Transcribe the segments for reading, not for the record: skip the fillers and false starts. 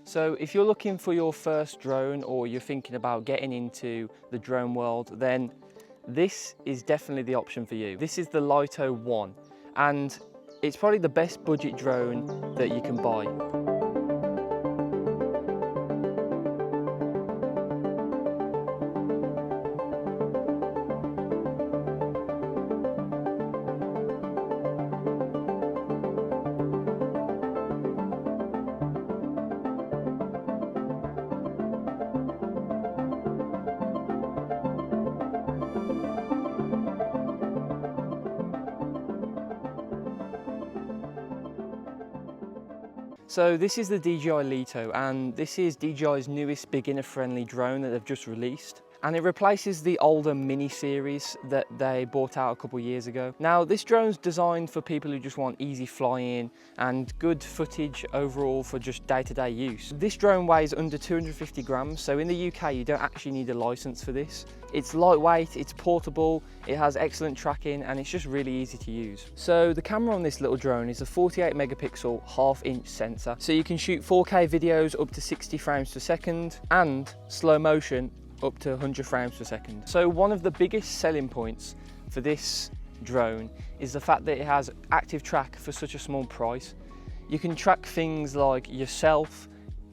So if you're looking for your first drone or you're thinking about getting into the drone world, then this is definitely the option for you. This is the Lito 1 and it's probably the best budget drone that you can buy. So this is the DJI Lito, and this is DJI's newest beginner-friendly drone that they've just released. And it replaces the older mini series that they bought out a couple of years ago. Now, this drone's designed for people who just want easy flying and good footage overall for just day-to-day use. This drone weighs under 250 grams, so in the UK you don't actually need a license for this. It's lightweight, it's portable, it has excellent tracking, and it's just really easy to use. So the camera on this little drone is a 48 megapixel half-inch sensor. So you can shoot 4K videos up to 60 frames per second and slow motion up to 100 frames per second. So one of the biggest selling points for this drone is the fact that it has active track for such a small price. You can track things like yourself,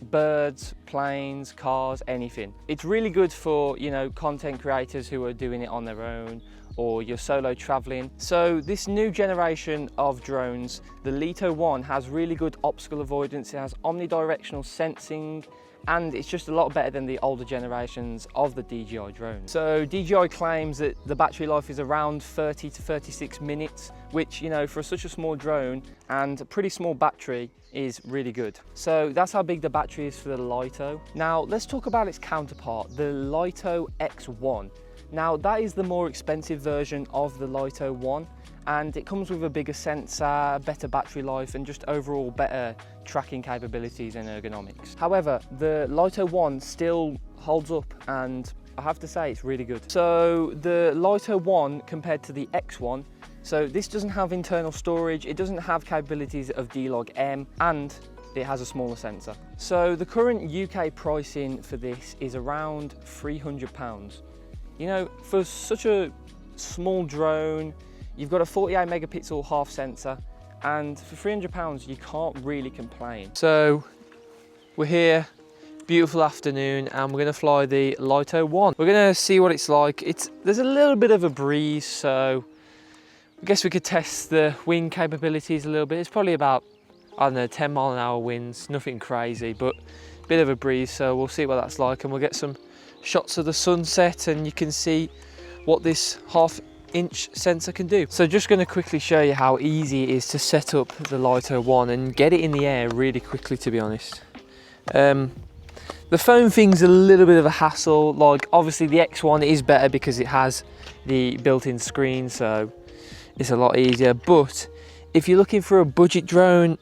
birds, planes, cars, anything. It's really good for, you know, content creators who are doing it on their own, or you're solo traveling. So this new generation of drones, the Lito 1, has really good obstacle avoidance, it has omnidirectional sensing, and it's just a lot better than the older generations of the DJI drone. So DJI claims that the battery life is around 30 to 36 minutes, which, you know, for such a small drone and a pretty small battery is really good. So that's how big the battery is for the Lito. Now let's talk about its counterpart, the Lito X1. Now that is the more expensive version of the Lito 1, and it comes with a bigger sensor, better battery life, and just overall better tracking capabilities and ergonomics. However, the Lito 1 still holds up, and I have to say it's really good. So the Lito 1 compared to the X1, so this doesn't have internal storage, it doesn't have capabilities of D-Log-M, and it has a smaller sensor. So the current UK pricing for this is around £300. You know, for such a small drone, you've got a 48 megapixel half sensor, and for £300 you can't really complain. So we're here, beautiful afternoon, and we're going to fly the Lito 1. We're going to see what it's like. There's a little bit of a breeze, so I guess we could test the wing capabilities a little bit. It's probably about, I don't know, 10 mile an hour winds, nothing crazy, but a bit of a breeze, so we'll see what that's like, and we'll get some shots of the sunset and you can see what this half-inch sensor can do. So just going to quickly show you how easy it is to set up the Lito 1 and get it in the air really quickly, to be honest. The phone thing's a little bit of a hassle. Like, obviously the X1 is better because it has the built-in screen, so it's a lot easier. But if you're looking for a budget drone,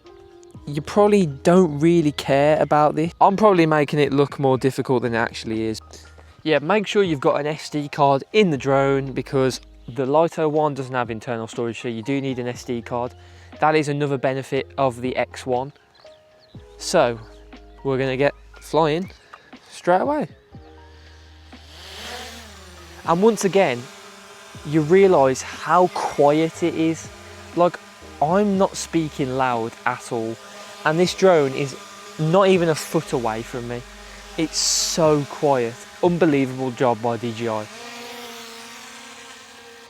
you probably don't really care about this. I'm probably making it look more difficult than it actually is. Yeah, make sure you've got an SD card in the drone, because the Lito 1 doesn't have internal storage, so you do need an SD card. That is another benefit of the X1. So we're gonna get flying straight away. And once again, you realise how quiet it is. Like, I'm not speaking loud at all, and this drone is not even a foot away from me. It's so quiet. Unbelievable job by DJI.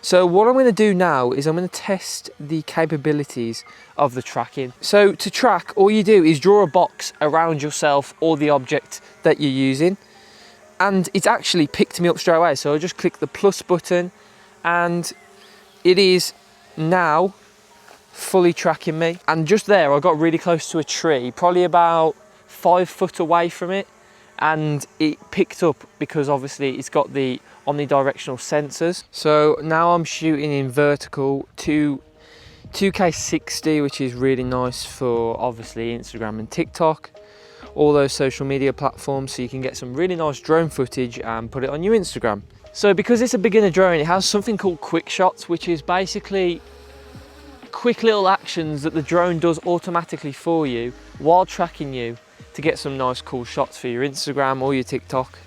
So what I'm going to do now is I'm going to test the capabilities of the tracking. So to track, all you do is draw a box around yourself or the object that you're using, and it's actually picked me up straight away. So I just click the plus button and it is now fully tracking me. And just there I got really close to a tree, probably about 5 foot away from it, and it picked up because obviously it's got the omnidirectional sensors. So now I'm shooting in vertical to 2K 60, which is really nice for obviously Instagram and TikTok, all those social media platforms, so you can get some really nice drone footage and put it on your Instagram. So because it's a beginner drone, it has something called quick shots, which is basically quick little actions that the drone does automatically for you while tracking you to get some nice cool shots for your Instagram or your TikTok.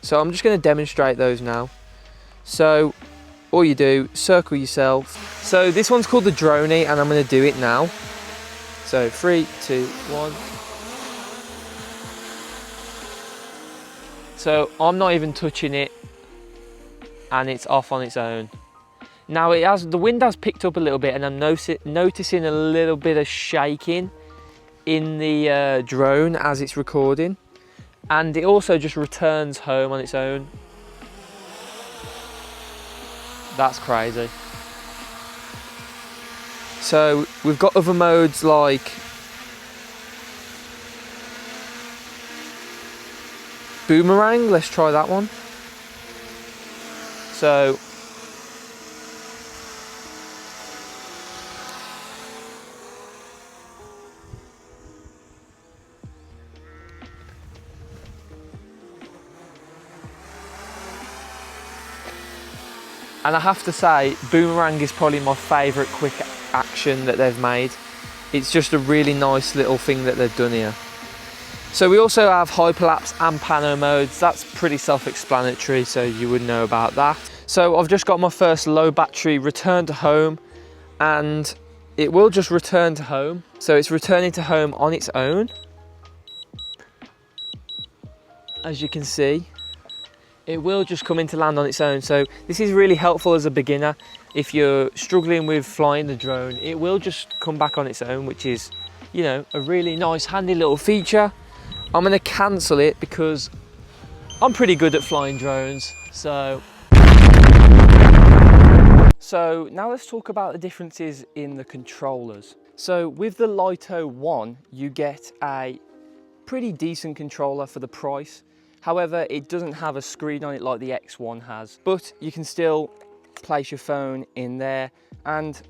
So I'm just going to demonstrate those now. So all you do, circle yourself. So this one's called the Droney, and I'm going to do it now. So 3, 2, 1. So I'm not even touching it, and it's off on its own. Now the wind has picked up a little bit, and I'm noticing a little bit of shaking in the drone as it's recording, and it also just returns home on its own. That's crazy. So we've got other modes like boomerang. Let's try that one. So and I have to say, boomerang is probably my favourite quick action that they've made. It's just a really nice little thing that they've done here. So we also have hyperlapse and pano modes. That's pretty self-explanatory, so you would know about that. So I've just got my first low battery return to home, and it will just return to home. So it's returning to home on its own. As you can see, it will just come into land on its own. So this is really helpful as a beginner. If you're struggling with flying the drone, it will just come back on its own, which is, you know, a really nice, handy little feature. I'm gonna cancel it because I'm pretty good at flying drones. So now let's talk about the differences in the controllers. So with the Lito 1, you get a pretty decent controller for the price. However, it doesn't have a screen on it like the X1 has, but you can still place your phone in there, and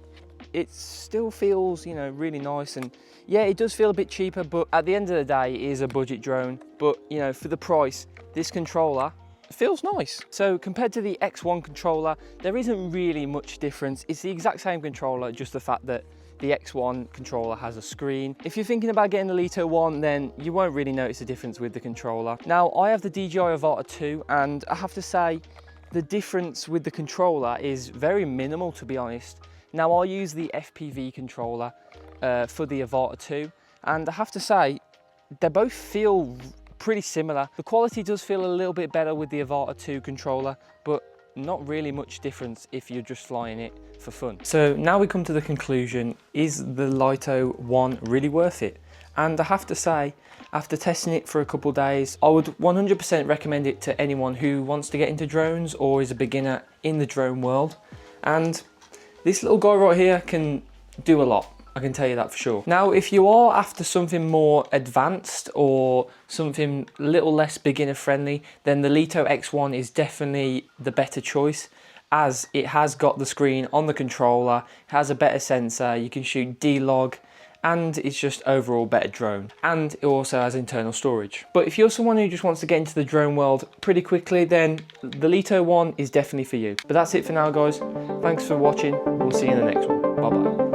it still feels, you know, really nice. And yeah, it does feel a bit cheaper, but at the end of the day, it is a budget drone. But you know, for the price, this controller feels nice. So compared to the X1 controller, there isn't really much difference. It's the exact same controller, just the fact that the X1 controller has a screen. If you're thinking about getting the Lito 1, then you won't really notice a difference with the controller. Now, I have the DJI Avata 2, and I have to say, the difference with the controller is very minimal, to be honest. Now, I use the FPV controller for the Avata 2, and I have to say, they both feel pretty similar. The quality does feel a little bit better with the Avata 2 controller, but not really much difference if you're just flying it for fun. So now we come to the conclusion, is the Lito 1 really worth it? And I have to say, after testing it for a couple days, I would 100% recommend it to anyone who wants to get into drones or is a beginner in the drone world. And this little guy right here can do a lot, I can tell you that for sure. Now, if you are after something more advanced or something a little less beginner friendly, then the Lito X1 is definitely the better choice, as it has got the screen on the controller, it has a better sensor, you can shoot D-Log, and it's just overall better drone. And it also has internal storage. But if you're someone who just wants to get into the drone world pretty quickly, then the Lito 1 is definitely for you. But that's it for now, guys. Thanks for watching. We'll see you in the next one. Bye-bye.